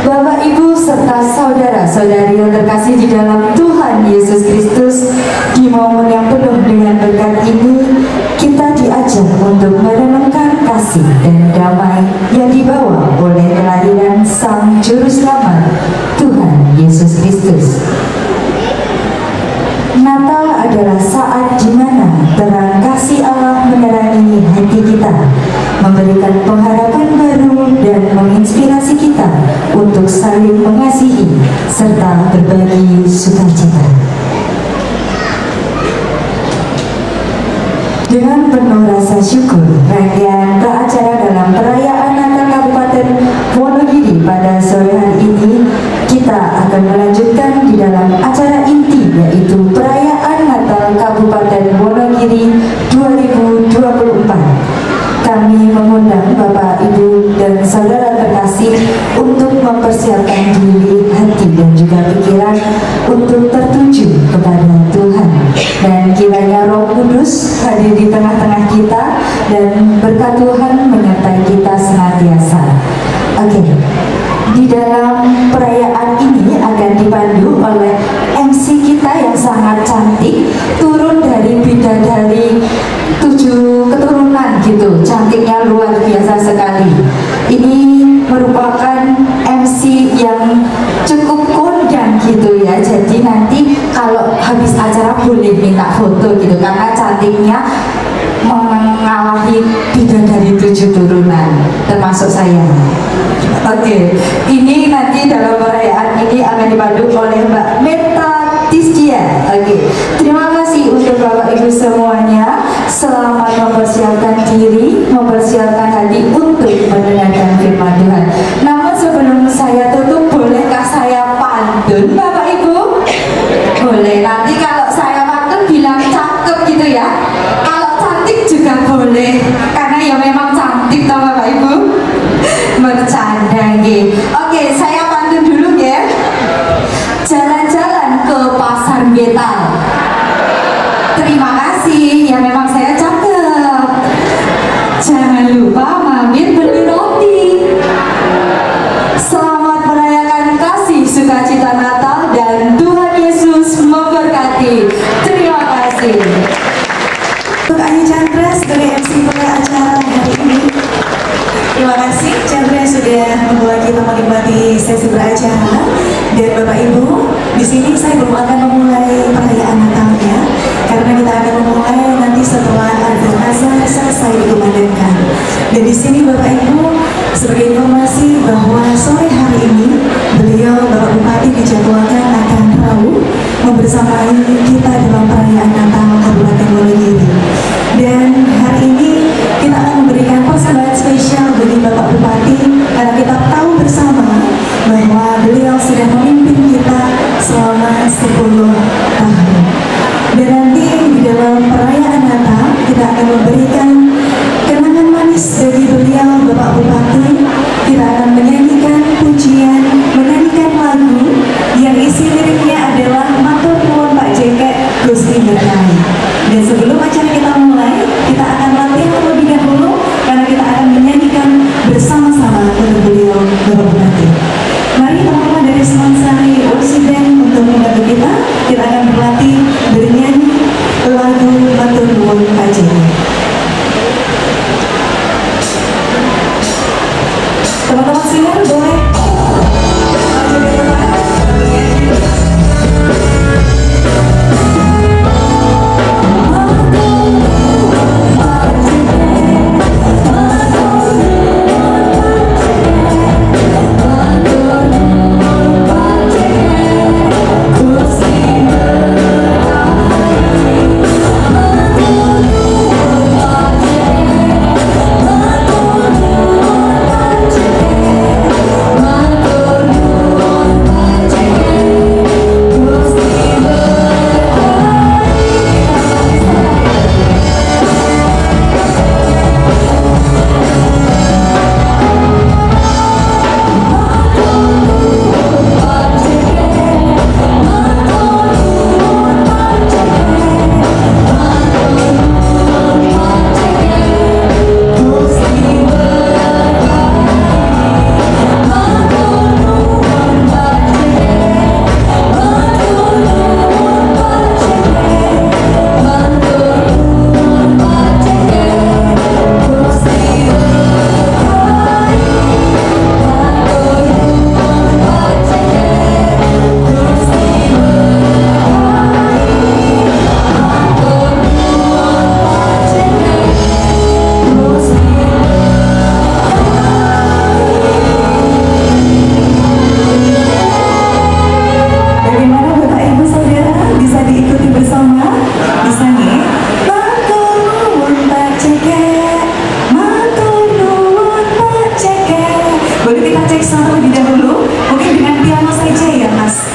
Bapak, Ibu, serta saudara-saudari yang terkasih di dalam Tuhan Yesus Kristus, di momen yang penuh dengan berkat ini, kita diajak untuk merenungkan kasih dan damai yang dibawa oleh kelahiran Sang Juru Selamat, Tuhan Yesus Kristus. Natal adalah saat di mana terang kasih Allah menerangi hati kita, memberikan pengharapan baru dan menginspirasi kita untuk saling mengasihi serta berbagi sukacita. Dengan penuh rasa syukur, rangkaian acara dalam perayaan Natal Kabupaten Wonogiri pada sore hari ini kita akan melanjutkan di dalam acara inti, yaitu perayaan Natal Kabupaten Wonogiri 2024. Kami mengundang Bapak, Ibu, dan saudara terkasih untuk mempersiapkan diri, hati, dan juga pikiran untuk tertuju kepada Tuhan. Dan kiranya Roh Kudus hadir di tengah-tengah kita dan berkat Tuhan menyertai kita senantiasa. Oke. Di dalam perayaan ini akan dipandu oleh MC kita yang sangat cantik, turun dari bidadari 7 keturunan gitu, cantiknya luar biasa sekali. Ini merupakan MC yang cukup kondang gitu ya, jadi nanti kalau habis acara boleh minta foto gitu, karena cantiknya mengalahi bidadari 7 turunan, termasuk saya. Oke, ini nanti dalam perayaan ini akan dipandu oleh Mbak Meta Tisdia. Oke, terima kasih untuk Bapak Ibu semuanya. Selamat mempersiapkan diri, mempersiapkan hati untuk mendengarkan firman Tuhan. Namun sebelum saya tutup, bolehkah saya pantun Bapak Ibu? Boleh, nanti kalau saya pantun bilang cakep gitu ya. Kalau cantik juga boleh, karena ya memang cantik toh Bapak Ibu. Bercanda nggih. Oke, saya pantun dulu ya. Jalan-jalan ke pasar Getal. Terima kasih, ya memang saya cakep. Jangan lupa mampir beli roti. Selamat merayakan kasih sukacita Natal dan Tuhan Yesus memberkati. Terima kasih. Untuk Ayu Chandra sebagai MC pada acara hari ini. Terima kasih Chandra sudah membawa kita menikmati sesi beracara. Dan Bapak Ibu, di sini saya belum akan memulai perayaan Natalnya, karena kita akan memulai nanti setelah adzan azan selesai dikumandangkan. Dan di sini Bapak Ibu, sebagai informasi bahwa sore hari ini beliau Bapak Bupati dijadwalkan akan rawuh membersamai kita dalam perayaan Natal Kabupaten Wonogiri. Dan hari ini kita akan memberikan persembahan spesial bagi Bapak Bupati, karena kita tahu bersama bahwa beliau sudah memimpin kita selama 10 tahun. Dan nanti di dalam perayaan Natal kita akan memberikan kenangan manis bagi beliau Bapak Bupati. Kita akan menyanyikan pujian, menyanyikan lagu yang isi liriknya adalah Matur Nuwun Pak Jekek Gusti Berkahi. Dan sebelum acara kita mulai, kita akan latihan terlebih dahulu, karena kita akan menyanyikan bersama-sama untuk beliau Bapak Bupati. Mari teman-teman dari Semansari Orsiden untuk membantu kita. Kita akan berlatih bernyanyi lagu Matur Nuwun Pak Jekek. Teman-teman sinar boleh maju ke depan. Matur cek sound terlebih dahulu. Mungkin dengan piano saja ya Mas.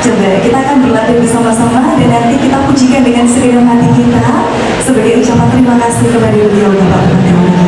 Coba kita akan berlatih bersama-sama dan nanti kita pujikan dengan segenap hati kita sebagai ucapan terima kasih kepada beliau Bapak Bupati.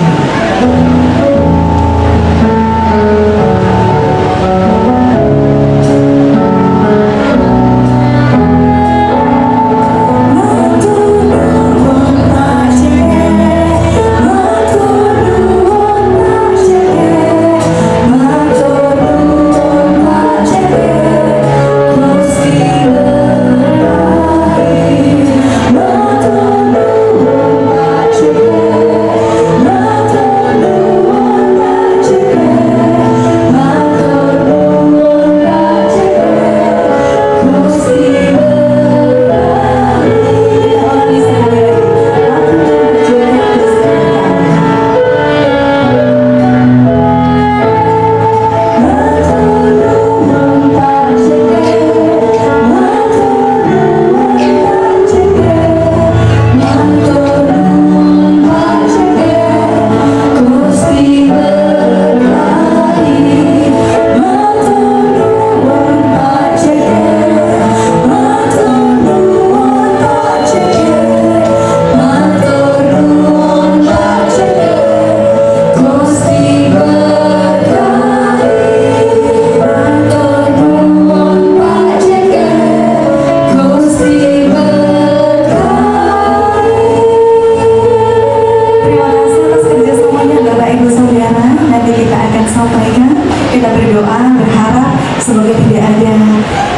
Semoga tidak ada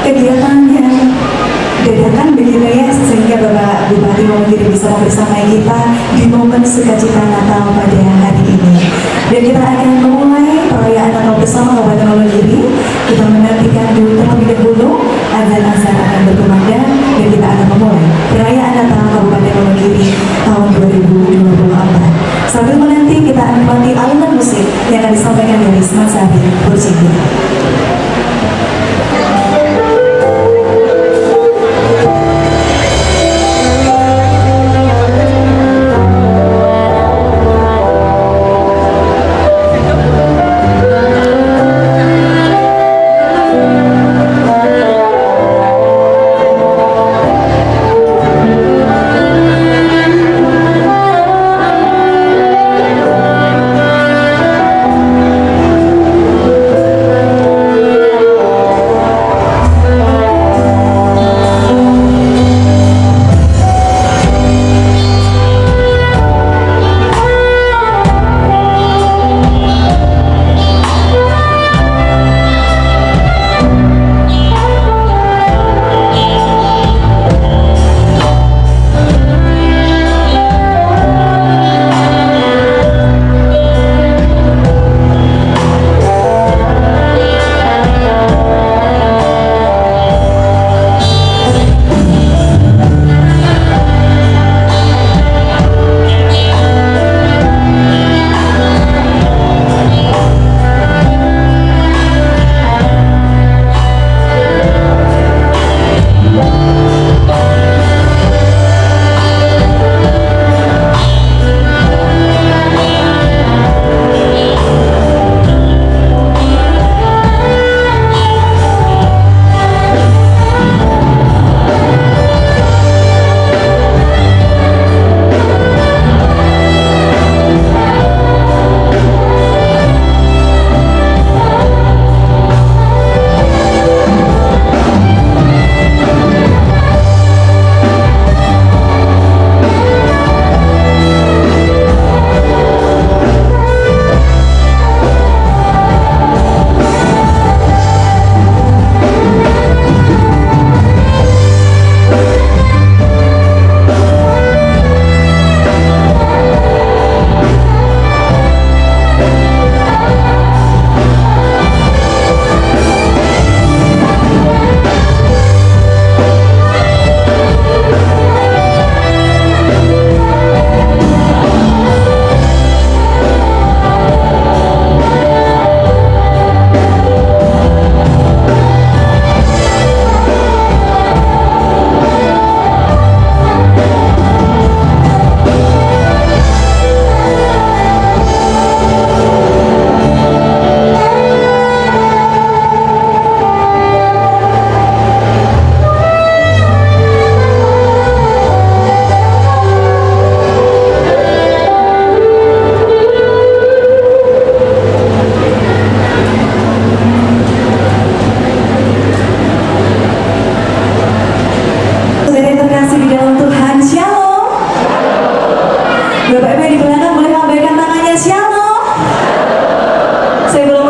kegiatan yang dadakan begitu ya, sehingga Bapak Bupati Wonogiri bisa membersamai kita di momen sukacita Natal pada hari ini. Dan kita akan memulai perayaan Natal bersama Kabupaten Wonogiri. Kita menantikan dulu terlebih dahulu azan akan berkumandang dan kita akan memulai perayaan Natal Kabupaten Wonogiri tahun 2024. Sambil menanti kita akan menikmati alunan musik yang akan disampaikan dari Mas Abi Burjigi.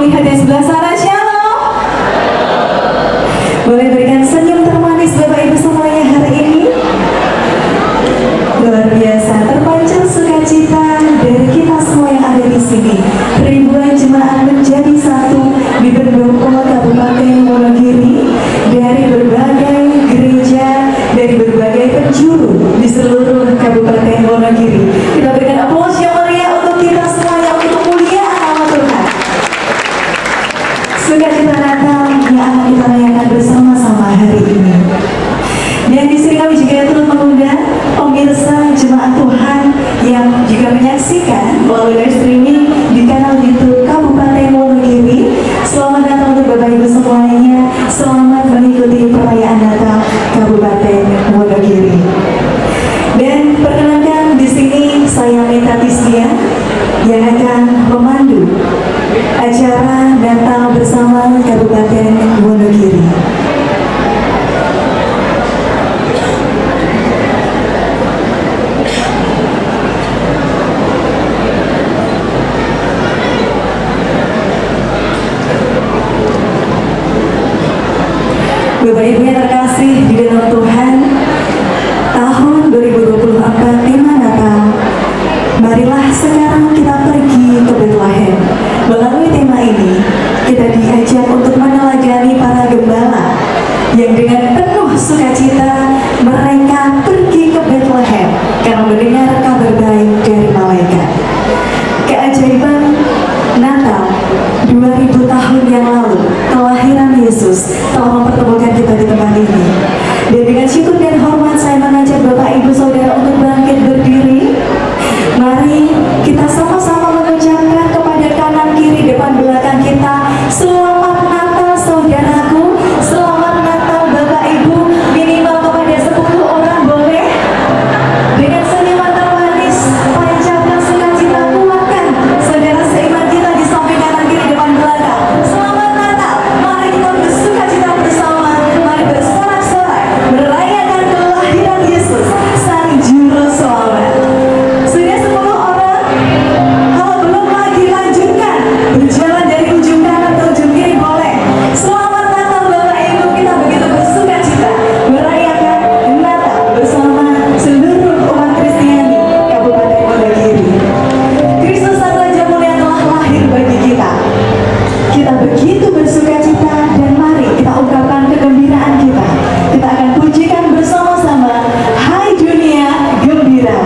melihat yang sebelah sana, shalom. Boleh berikan senyum termanis Bapak Ibu semuanya hari ini. Luar biasa, terpancar sukacita dari kita semua yang ada di sini. Ribuan jemaat menjadi satu di pendopo Kabupaten Wonogiri dari berbagai gereja, dari berbagai penjuru di seluruh Kabupaten Wonogiri. Kita berikan aplaus yang meriah untuk kita semuanya untuk kemuliaan nama Tuhan. Sukacita Natal yang akan kita rayakan bersama-sama hari ini. Dan di sini kami juga turut mengundang pemirsa jemaat Tuhan yang juga menyaksikan melalui live streaming di kanal YouTube Kabupaten Wonogiri. Selamat datang untuk Bapak Ibu semuanya. Selamat mengikuti perayaan Natal Kabupaten Wonogiri. Dan perkenalkan di sini saya Meta Tistia yang akan memandu acara Natal bersama Kabupaten Wonogiri. Bapak Ibu yang terkasih di dalam Tuhan, tahun 2024 tema Natal, marilah sekarang kita pergi ke Bethlehem. Melalui tema ini, kita diajak untuk meneladani para gembala yang dengan penuh sukacita mereka pergi ke Bethlehem karena mendengar kabar baik dari malaikat. Keajaiban Natal 2000 tahun yang lalu, kelahiran Yesus telah mempertemukan kita di tempat ini. Dan dengan syukur dan hormat saya mengajak Bapak Ibu Saudara untuk bangkit berdiri. Mari kita sama-sama mengucapkan kepada kanan kiri depan belakang kita, selamat Natal saudaraku, selamat Natal Bapak Ibu. Minimal kepada 10 orang boleh. Dengan senyuman termanis, panjatkan sukacita, kuatkan saudara seiman kita di samping kanan kiri depan belakang. Selamat Natal, mari kita bersukacita bersama, mari bersorak-sorai merayakan kelahiran Yesus, Sang Juru Selamat. Sudah 10 orang? Kalau belum lagi lanjutkan, berjalan dari ujung kanan ke ujung kiri boleh. Selamat Natal Bapak Ibu, kita begitu bersukacita merayakan Natal bersama seluruh umat Kristiani Kabupaten Wonogiri. Kristus Sang Raja Mulia telah lahir bagi kita. Kita begitu bersukacita dan mari kita ungkapkan kegembiraan kita. Kita akan pujikan bersama-sama, Hai Dunia Gembira.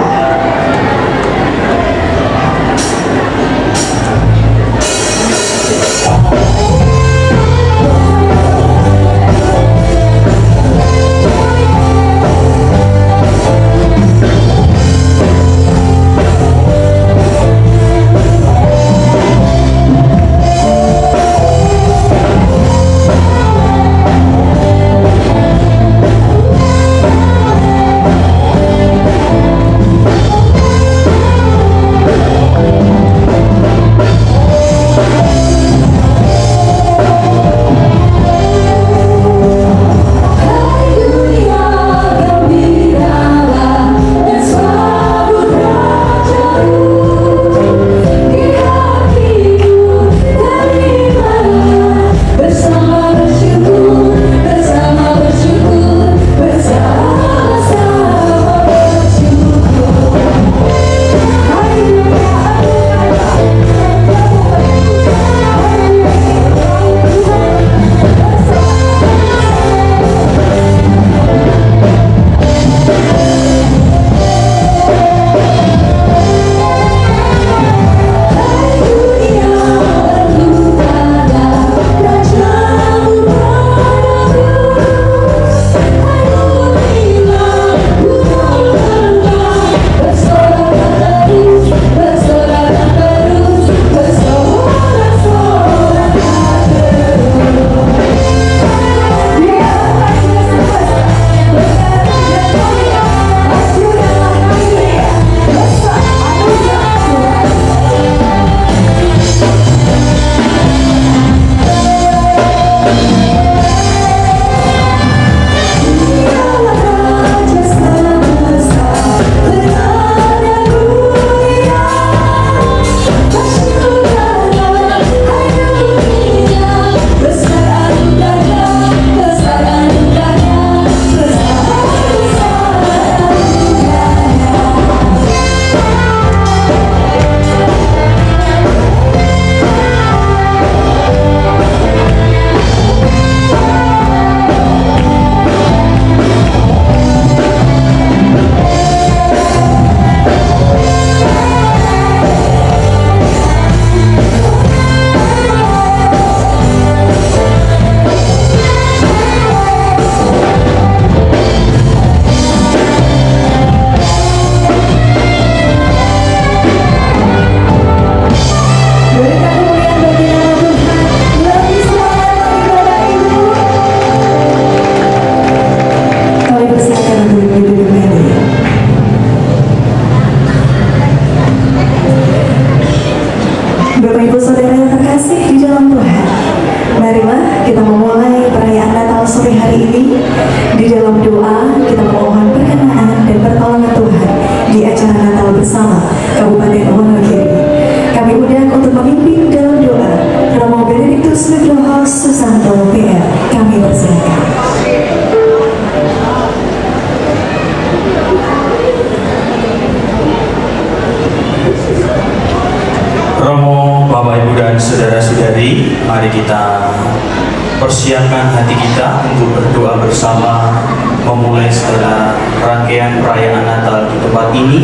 persiapkan hati kita untuk berdoa bersama memulai segala rangkaian perayaan Natal di tempat ini.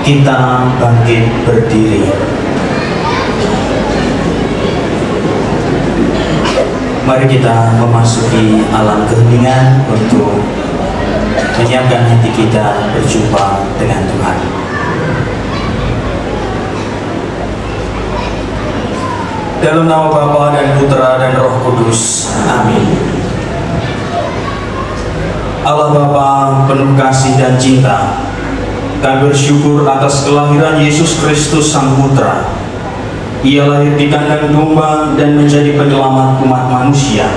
Kita bangkit berdiri. Mari kita memasuki alam keheningan untuk menyiapkan hati kita berjumpa dengan Tuhan. Dalam nama Bapa dan Putra dan Roh Kudus. Amin. Allah Bapa penuh kasih dan cinta, kami bersyukur atas kelahiran Yesus Kristus Sang Putra. Ia lahir di kandang domba dan menjadi penyelamat umat manusia.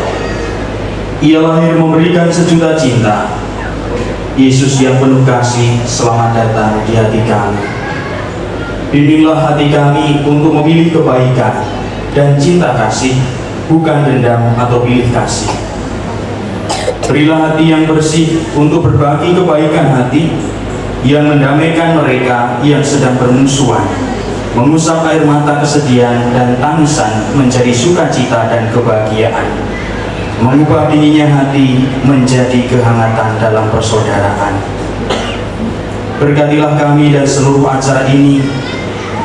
Ia lahir memberikan sejuta cinta. Yesus yang penuh kasih, selamat datang di hati kami. Bimbinglah hati kami untuk memilih kebaikan dan cinta kasih, bukan dendam atau pilih kasih. Berilah hati yang bersih untuk berbagi kebaikan hati yang mendamaikan mereka yang sedang bermusuhan, mengusap air mata kesedihan dan tangisan menjadi sukacita dan kebahagiaan, mengubah dinginnya hati menjadi kehangatan dalam persaudaraan. Berkatilah kami dan seluruh acara ini.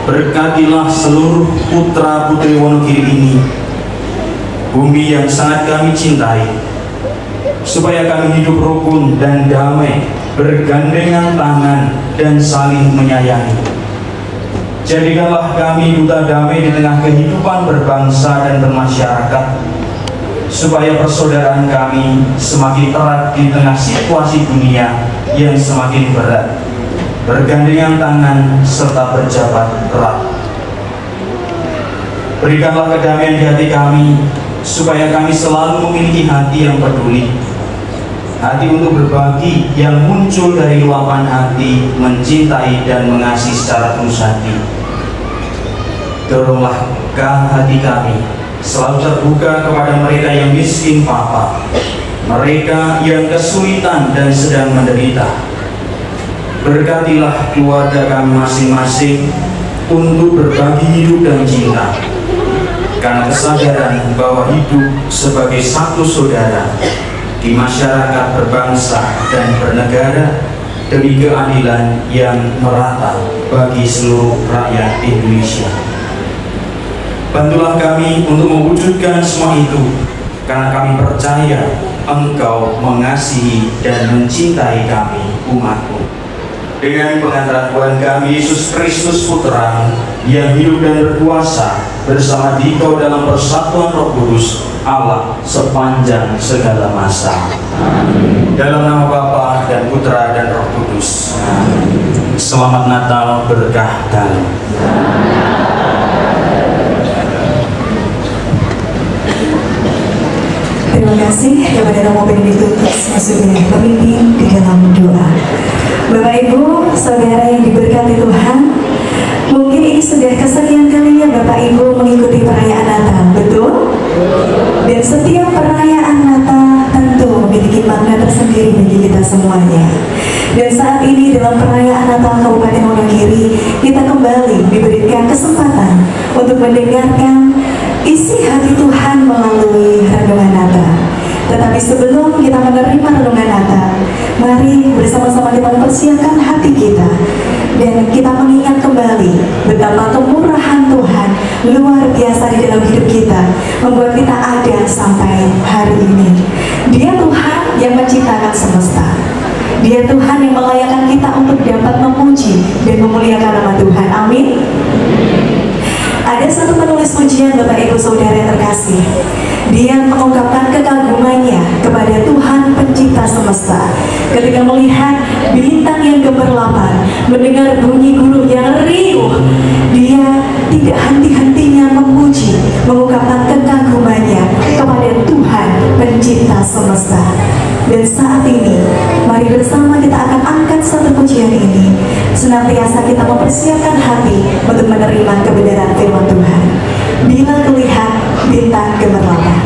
Berkatilah seluruh putra putri Wonogiri ini, bumi yang sangat kami cintai, supaya kami hidup rukun dan damai, bergandengan tangan dan saling menyayangi. Jadikanlah kami duta damai di tengah kehidupan berbangsa dan bermasyarakat, supaya persaudaraan kami semakin erat di tengah situasi dunia yang semakin berat, bergandengan tangan serta berjabat erat. Berikanlah kedamaian di hati kami, supaya kami selalu memiliki hati yang peduli, hati untuk berbagi yang muncul dari luapan hati, mencintai dan mengasihi secara tulus hati. Doronglah hati kami selalu terbuka kepada mereka yang miskin papa, mereka yang kesulitan dan sedang menderita. Berkatilah keluarga kami masing-masing untuk berbagi hidup dan cinta, karena kesadaran bahwa hidup sebagai satu saudara di masyarakat berbangsa dan bernegara demi keadilan yang merata bagi seluruh rakyat Indonesia. Bantulah kami untuk mewujudkan semua itu, karena kami percaya Engkau mengasihi dan mencintai kami, umat-Mu. Dengan pengantaran Tuhan kami Yesus Kristus Putra yang hidup dan berkuasa bersama Dikau dalam persatuan Roh Kudus Allah sepanjang segala masa. Amin. Dalam nama Bapa dan Putra dan Roh Kudus. Amin. Selamat Natal, berkah dalam. Terima kasih kepada Romo Benediktus yang sudah memimpin di dalam doa. Bapak Ibu, saudara yang diberkati Tuhan, mungkin ini sudah kesekian kalinya Bapak Ibu mengikuti perayaan Natal, betul? Dan setiap perayaan Natal tentu memiliki makna tersendiri bagi kita semuanya. Dan saat ini dalam perayaan Natal Kabupaten Wonogiri, kita kembali diberikan kesempatan untuk mendengarkan isi hati Tuhan melalui renungan Natal. Tetapi sebelum kita menerima renungan Natal, mari bersama-sama kita mempersiapkan hati kita dan kita mengingat kembali betapa kemurahan Tuhan luar biasa di dalam hidup kita, membuat kita ada sampai hari ini. Dia Tuhan yang menciptakan semesta. Dia Tuhan yang melayakkan kita untuk dapat memuji dan memuliakan nama Tuhan. Amin. Ada satu penulis pujian Bapak Ibu Saudara yang terkasih. Dia mengungkapkan kekagumannya kepada Tuhan pencipta semesta ketika melihat bintang yang gemerlapan, mendengar bunyi guru yang riuh. Dia tidak henti-hentinya memuji, mengungkapkan kekagumannya kepada Tuhan pencipta semesta. Dan saat ini, mari bersama kita akan angkat satu pujian ini, senantiasa kita mempersiapkan hati untuk menerima kebenaran firman Tuhan. Bila kulihat bintang gemerlapan.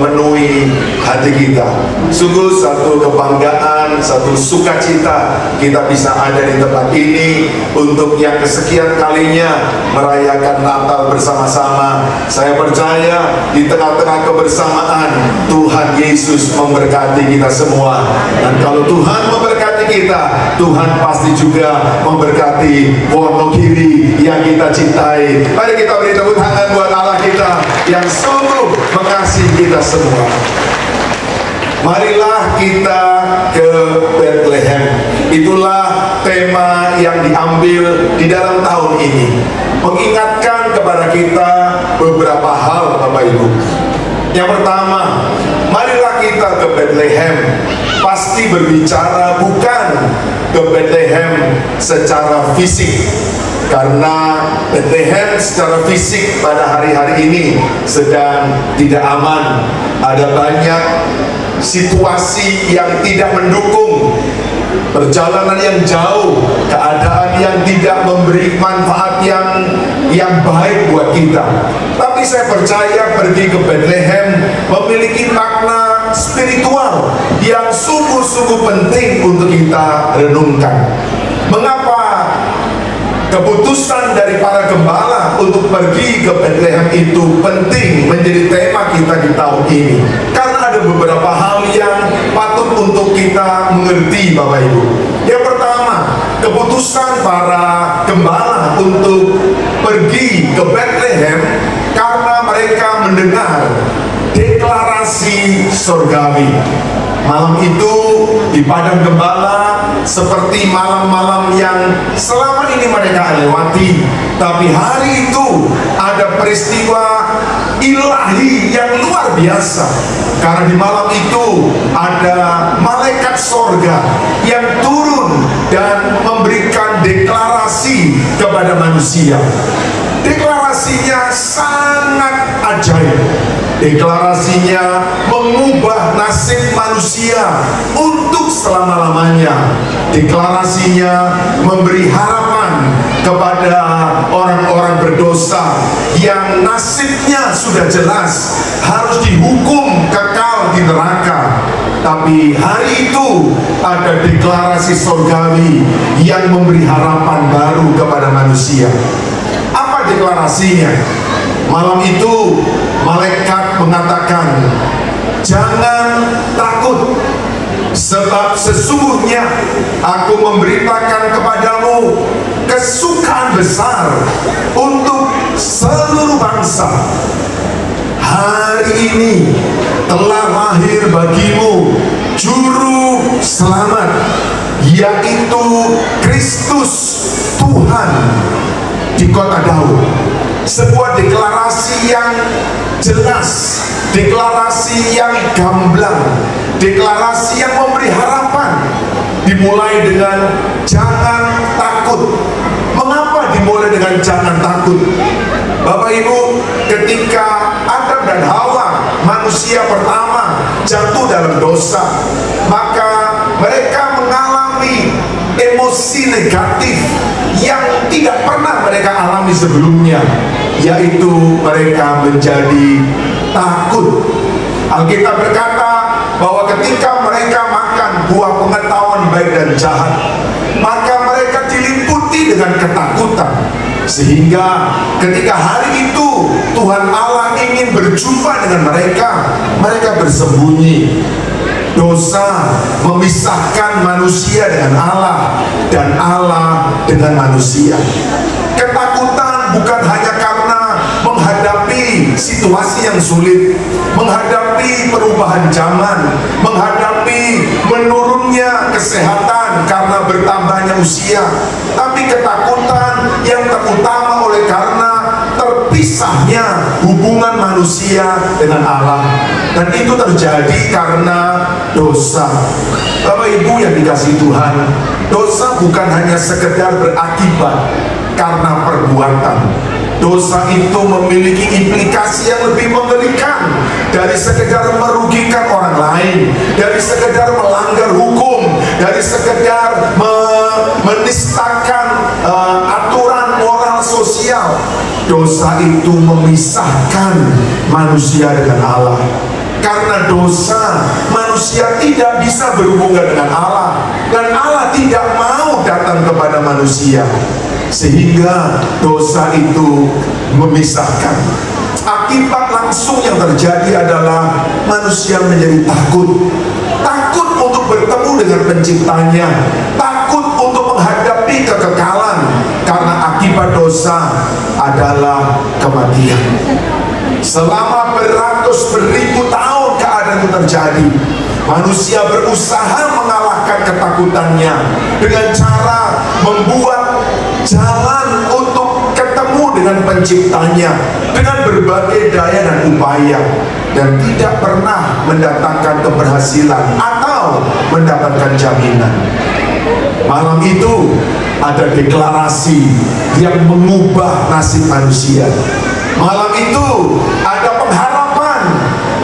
memenuhi hati kita. Sungguh satu kebanggaan, satu sukacita kita bisa ada di tempat ini untuk yang kesekian kalinya merayakan Natal bersama-sama. Saya percaya di tengah-tengah kebersamaan Tuhan Yesus memberkati kita semua. Dan kalau Tuhan memberkati kita, Tuhan pasti juga memberkati Wonogiri yang kita cintai. Mari kita beri tepuk tangan buat Allah kita yang sungguh mengasihi kita semua. Marilah kita ke Bethlehem. Itulah tema yang diambil di dalam tahun ini, mengingatkan kepada kita beberapa hal, Bapak Ibu. Yang pertama, marilah kita ke Bethlehem. Pasti berbicara bukan ke Bethlehem secara fisik, karena Bethlehem secara fisik pada hari-hari ini sedang tidak aman. Ada banyak situasi yang tidak mendukung, perjalanan yang jauh, keadaan yang tidak memberi manfaat yang baik buat kita. Tapi saya percaya pergi ke Bethlehem memiliki makna spiritual yang sungguh-sungguh penting untuk kita renungkan. Mengapa keputusan dari para gembala untuk pergi ke Bethlehem itu penting menjadi tema kita di tahun ini? Karena ada beberapa hal yang patut untuk kita mengerti, Bapak Ibu. Yang pertama, keputusan para gembala untuk pergi ke Bethlehem karena mereka mendengar deklarasi surgawi. Malam itu di padang gembala seperti malam-malam yang selama ini mereka lewati. Tapi hari itu ada peristiwa ilahi yang luar biasa. Karena di malam itu ada malaikat sorga yang turun dan memberikan deklarasi kepada manusia. Deklarasinya sangat ajaib. Deklarasinya mengubah nasib manusia untuk selama-lamanya. Deklarasinya memberi harapan kepada orang-orang berdosa yang nasibnya sudah jelas harus dihukum kekal di neraka. Tapi hari itu ada deklarasi surgawi yang memberi harapan baru kepada manusia. Apa deklarasinya? Malam itu malaikat mengatakan, jangan takut, sebab sesungguhnya aku memberitakan kepadamu kesukaan besar untuk seluruh bangsa. Hari ini telah lahir bagimu juru selamat, yaitu Kristus Tuhan di kota Daud. Sebuah deklarasi yang jelas, deklarasi yang gamblang, deklarasi yang memberi harapan. Dimulai dengan jangan takut. Mengapa dimulai dengan jangan takut? Bapak Ibu, ketika Adam dan Hawa, manusia pertama, jatuh dalam dosa, maka mereka mengalami emosi negatif yang tidak pernah mereka alami sebelumnya, yaitu mereka menjadi takut. Alkitab berkata bahwa ketika mereka makan buah pengetahuan baik dan jahat, maka mereka diliputi dengan ketakutan. Sehingga ketika hari itu Tuhan Allah ingin berjumpa dengan mereka, mereka bersembunyi. Dosa memisahkan manusia dengan Allah dan Allah dengan manusia. Ketakutan bukan hanya karena menghadapi situasi yang sulit, menghadapi perubahan zaman, menghadapi menurunnya kesehatan karena bertambahnya usia, tapi ketakutan yang terutama oleh karena terpisahnya hubungan manusia dengan Allah. Dan itu terjadi karena dosa. Bapak Ibu yang dikasihi Tuhan, dosa bukan hanya sekedar berakibat karena perbuatan. Dosa itu memiliki implikasi yang lebih mengerikan dari sekedar merugikan orang lain, dari sekedar melanggar hukum, dari sekedar menistakan aturan moral sosial. Dosa itu memisahkan manusia dengan Allah. Karena dosa, manusia tidak bisa berhubungan dengan Allah, dan Allah tidak mau datang kepada manusia, sehingga dosa itu memisahkan. Akibat langsung yang terjadi adalah manusia menjadi takut untuk bertemu dengan penciptanya, takut untuk menghadapi kekekalan, karena akibat dosa adalah kematian. Selama beribu tahun keadaan itu terjadi. Manusia berusaha mengalahkan ketakutannya dengan cara membuat jalan untuk ketemu dengan penciptanya dengan berbagai daya dan upaya, dan tidak pernah mendatangkan keberhasilan atau mendapatkan jaminan. Malam itu ada deklarasi yang mengubah nasib manusia. Malam itu ada pengharapan.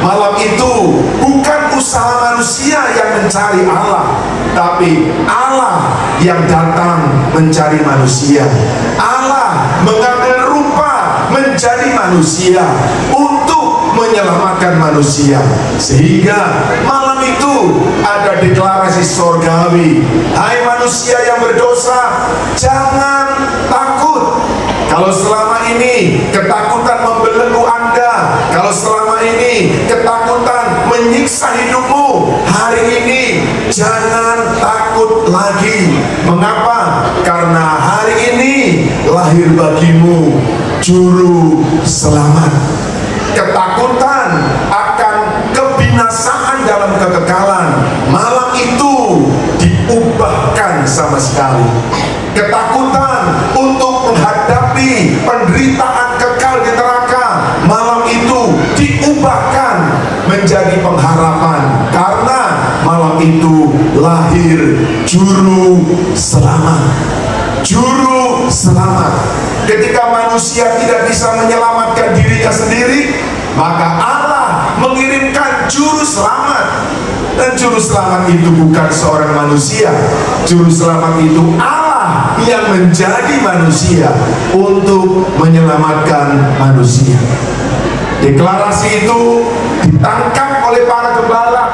Malam itu bukan usaha manusia yang mencari Allah, tapi Allah yang datang mencari manusia. Allah mengambil rupa menjadi manusia untuk menyelamatkan manusia. Sehingga malam itu ada deklarasi sorgawi. Hai manusia yang berdosa, jangan takut. Kalau selama ini ketakutan membelenggu Anda, kalau selama ini ketakutan menyiksa hidupmu, hari ini jangan takut lagi. Mengapa? Karena hari ini lahir bagimu juru selamat. Ketakutan akan kebinasaan dalam kekekalan, malam itu diubahkan sama sekali. Ketakutan untuk menghadapi penderitaan kekal di neraka, malam itu diubahkan menjadi pengharapan, karena malam itu lahir juru selamat. Juru selamat. Ketika manusia tidak bisa menyelamatkan dirinya sendiri, maka Allah mengirimkan juru selamat. Dan juru selamat itu bukan seorang manusia. Juru selamat itu Allah yang menjadi manusia untuk menyelamatkan manusia. Deklarasi itu ditangkap oleh para gembala.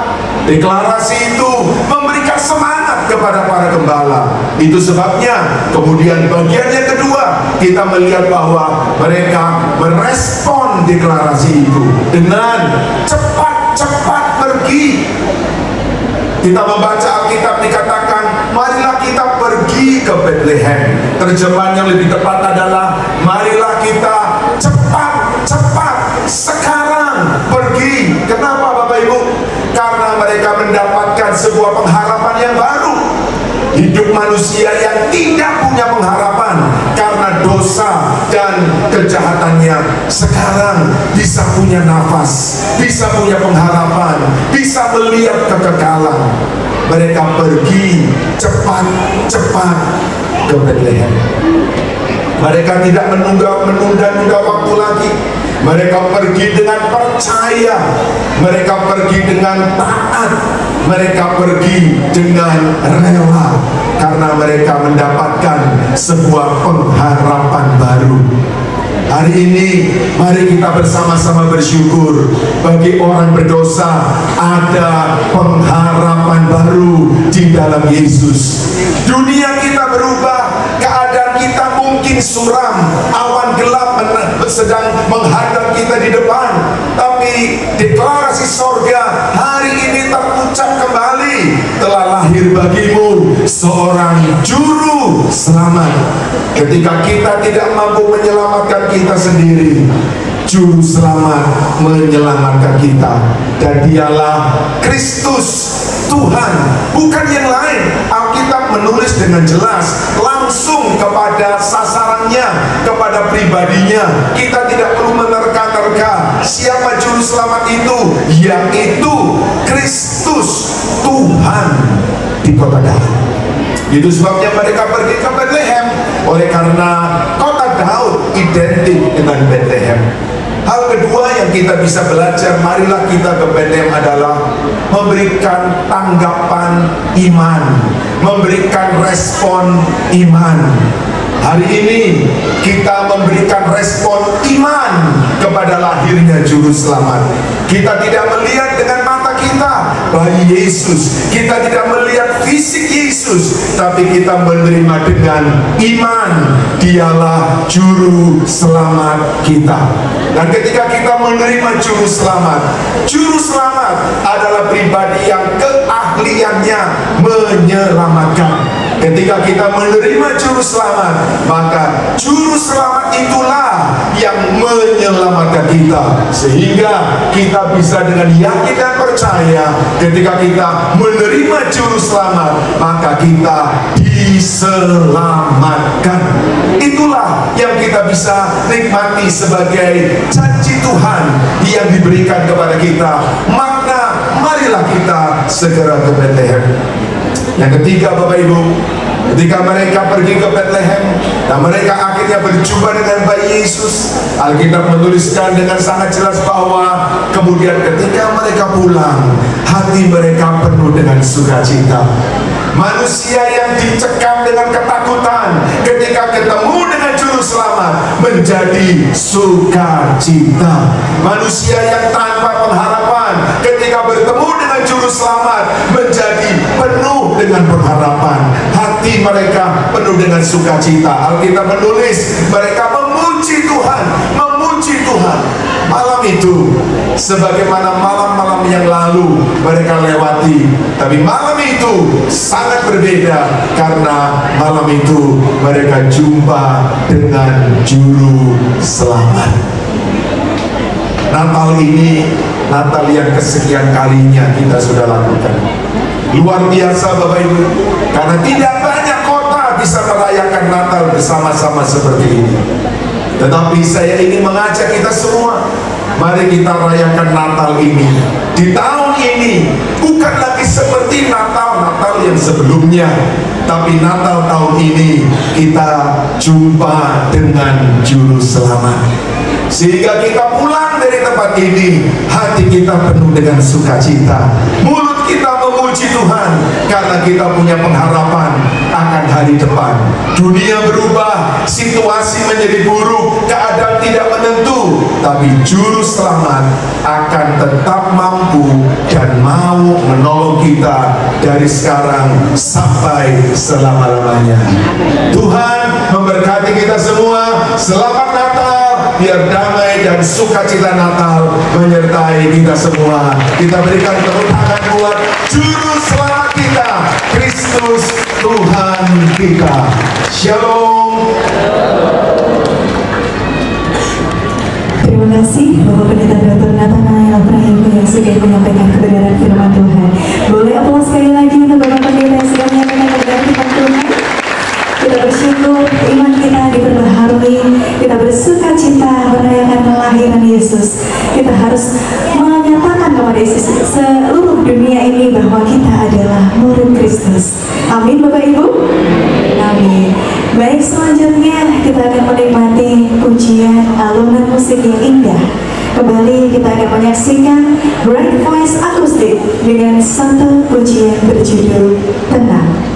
Deklarasi itu memberikan semangat kepada para gembala. Itu sebabnya kemudian bagian yang kedua, kita melihat bahwa mereka merespon deklarasi itu dengan cepat-cepat pergi. Kita membaca Alkitab dikatakan, marilah kita pergi ke Bethlehem. Terjemahan yang lebih tepat adalah, marilah kita cepat-cepat sekarang pergi. Kenapa Bapak Ibu? Karena mereka mendapatkan sebuah pengharapan yang baru. Hidup manusia yang tidak punya pengharapan karena dosa dan kejahatannya, sekarang bisa punya nafas, bisa punya pengharapan, bisa melihat kekekalan. Mereka pergi cepat-cepat ke Bethlehem. Mereka tidak menunda-nunda waktu lagi. Mereka pergi dengan percaya, mereka pergi dengan taat, mereka pergi dengan rela, karena mereka mendapatkan sebuah pengharapan baru. Hari ini mari kita bersama-sama bersyukur, bagi orang berdosa ada pengharapan baru di dalam Yesus. Dunia kita berubah, keadaan kita mungkin suram, awan gelap sedang menghadap kita di depan, tapi deklarasi sorga hari ini terucap kembali, telah lahir bagimu seorang juru selamat. Ketika kita tidak mampu menyelamatkan kita sendiri, juru selamat menyelamatkan kita, dan dialah Kristus Tuhan, bukan yang lain. Alkitab menulis dengan jelas langsung kepada sasarannya, kepada pribadinya. Kita tidak perlu menerka-nerka siapa juru selamat itu, yaitu Kristus Tuhan di kota Daud. Itu sebabnya mereka pergi ke Bethlehem, oleh karena kota Daud identik dengan Bethlehem. Hal kedua yang kita bisa belajar, marilah kita ke Bethlehem, adalah memberikan tanggapan iman, memberikan respon iman. Hari ini kita memberikan respon iman kepada lahirnya Juru Selamat. Kita tidak melihat dengan mata kita bayi Yesus, kita tidak melihat fisik Yesus, tapi kita menerima dengan iman. Dialah Juru Selamat kita. Dan ketika kita menerima Juru Selamat adalah pribadi yang keahliannya menyelamatkan. Ketika kita menerima Juru Selamat, maka Juru Selamat itulah yang menyelamatkan kita, sehingga kita bisa dengan yakin dan percaya ketika kita menerima Juru Selamat, maka kita diselamatkan. Itulah yang kita bisa nikmati sebagai janji Tuhan yang diberikan kepada kita. Maka marilah kita segera ke Bethlehem. Yang ketiga, Bapak Ibu, ketika mereka pergi ke Bethlehem dan mereka akhirnya berjumpa dengan bayi Yesus, Alkitab menuliskan dengan sangat jelas bahwa kemudian ketika mereka pulang, hati mereka penuh dengan sukacita. Manusia yang dicekam dengan ketakutan ketika ketemu dengan Juru Selamat menjadi sukacita. Manusia yang tanpa pengharapan ketika bertemu dengan Juru Selamat menjadi penuh dengan pengharapan. Hati mereka penuh dengan sukacita. Alkitab menulis mereka memuji Tuhan, memuji Tuhan. Malam itu, sebagaimana malam-malam yang lalu mereka lewati, tapi malam itu sangat berbeda karena malam itu mereka jumpa dengan Juru Selamat. Natal ini, Natal yang kesekian kalinya kita sudah lakukan. Luar biasa Bapak Ibu, karena tidak banyak kota bisa merayakan Natal bersama-sama seperti ini. Tetapi saya ingin mengajak kita semua, mari kita rayakan Natal ini. Di tahun ini bukan lagi seperti Natal-Natal yang sebelumnya, tapi Natal tahun ini kita jumpa dengan Juru Selamat, sehingga kita pulang dari tempat ini hati kita penuh dengan sukacita, mulut kita memuji Tuhan karena kita punya pengharapan akan hari depan. Dunia berubah, situasi menjadi buruk, keadaan tidak menentu, tapi Juru Selamat akan tetap mampu dan mau menolong kita dari sekarang sampai selama-lamanya. Tuhan memberkati kita semua. Selamat Natal, biar damai dan sukacita Natal menyertai kita semua. Kita berikan tepuk tangan buat Juru Selamat kita, Kristus Tuhan kita. Shalom. Terima kasih Bapak Pendeta Dr. Nathanael Prayogo yang sudah menyampaikan kebenaran firman Tuhan. Boleh aplaus sekali lagi untuk Bapak Pendeta yang sudah menyampaikan kebenaran firman Tuhan. Kita bersyukur iman kita diperbaharui, kita bersuka cita merayakan kelahiran Yesus. Kita harus menyatakan kepada Yesus seluruh dunia ini bahwa kita adalah murid Kristus. Amin Bapak Ibu. Amin. Baik, selanjutnya kita akan menikmati pujian alunan musik yang indah. Kembali kita akan menyaksikan Bright Voice Akustik dengan satu pujian berjudul Tenang.